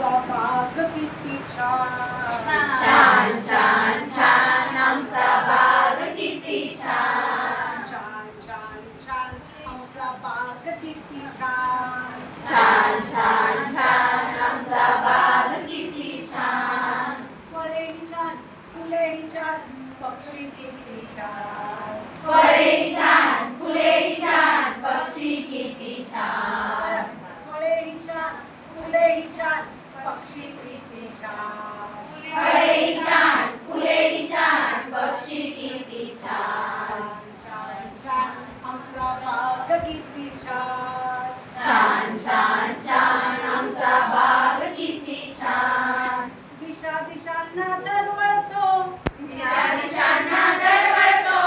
आमचा बाग किती छान छान छान छान आमचा बाग किती छान छान छान छान आमचा बाग किती छान छान छान छान आमचा बाग किती छान फळेही छान फुलेही छान पक्षी किती छान फळे छान फुले छान पक्षी किती छान फळेही छान फुलेही छान पक्षी किती छान फळे छान फुले छान पक्षी किती छान छान छान आमचा बाग किती छान छान छान छान आमचा बाग किती छान दिशा दिशांना दरवळतो दिशा दिशांना दरवळतो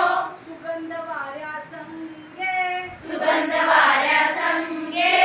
सुगंध वाऱ्या संगे सुगंध वाऱ्या संगे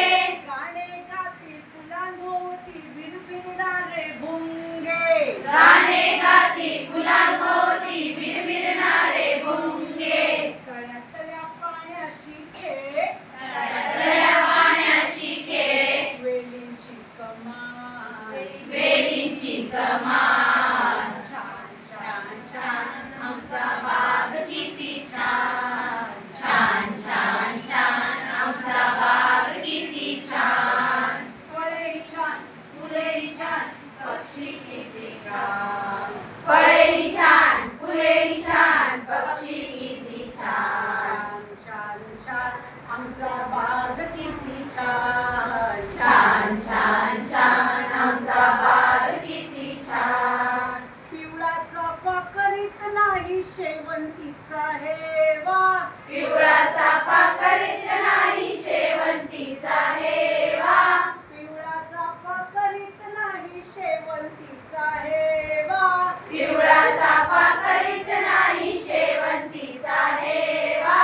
गाणे गाती फुलांभोवती भिरभिरणारे भुंगे गाणे गाती फुलांभोवती बिरबिरणारे भुंगे तळ्यातल्या पाण्याशी खेळे तळ्यातल्या पाण्याशी खेळे वेलींची कमान वेलींची कमान छान छान छान आमचा बाग किती छान छान छान छान आमचा बाग किती छान फळेही छान फुलेही छान पक्षी किती छान फळेही छान फुलेही छान पक्षी किती छान छान छान आमचा बाग किती छान छान छान छान आमचा बाग किती छान पिवळा चाफा करीत नाही शेवंतीचा हेवा पिवळा चाफा करीत नाही शेवंतीचा हेवा पिवळा चाफा करीत नाही शेवंतीचा हेवा पिवळा चाफा करीत नाही शेवंतीचा हेवा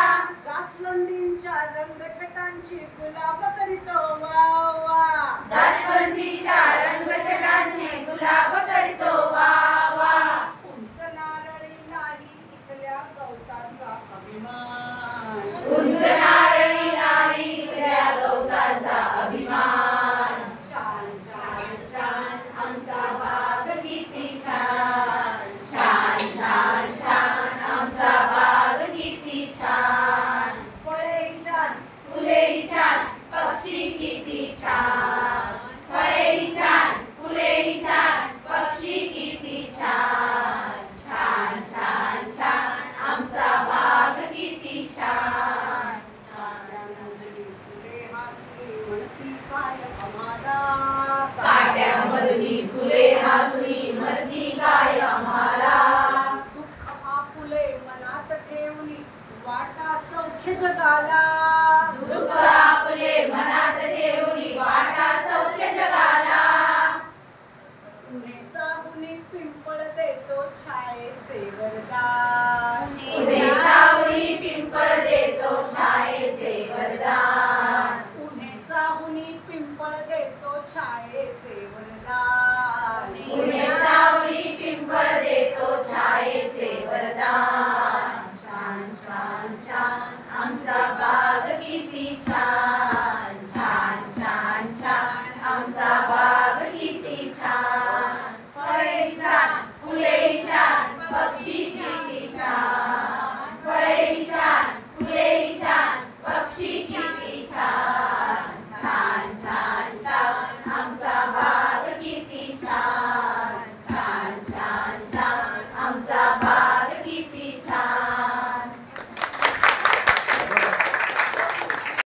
जास्वंदींच्या रंगछटांची गुलाब करीतो वावा जास्वंदीच्या रंगछटांची गुलाब करीतो वा वा उंच नारळीलाही इथल्या गवताचा अभिमान उंच नारळीलाही इथल्या गवताचा अभिमान छान छान छान आमचा बाग किती छान छान छान छान आमचा बाग किती छान फळेही छान फुलेही छान पक्षी किती छान फळेही छान फुलेही छान पक्षी किती छान छान छान छान आमचा बाग किती छान फुले हासली म्हणती काय आम्हाला काट्यामधली फुले हासुनी मरती काय आम्हाला दुःख आपुले मनात ठेवली वाटा सौख्य जगाला दुःख आपले मनात ठेवली वाटा सौख्य जगाला पुणे साहुनी पिंपळ देतो छायेचे वरदान पुणे सावली पिंपळ देतो छायेचे वरदान पुणे साहुनी पिंपळ देतो छायेचे वरदान पुणे सावली पिंपळ देतो छायेचे वरदान छान छान छान आमचा बाग किती छान छान छान छान आमचा बाग किती छान फळे छान फुले छान पक्षी किती छान फळे छान फुले छान पक्षी किती छान छान छान छान आमचा बाग किती छान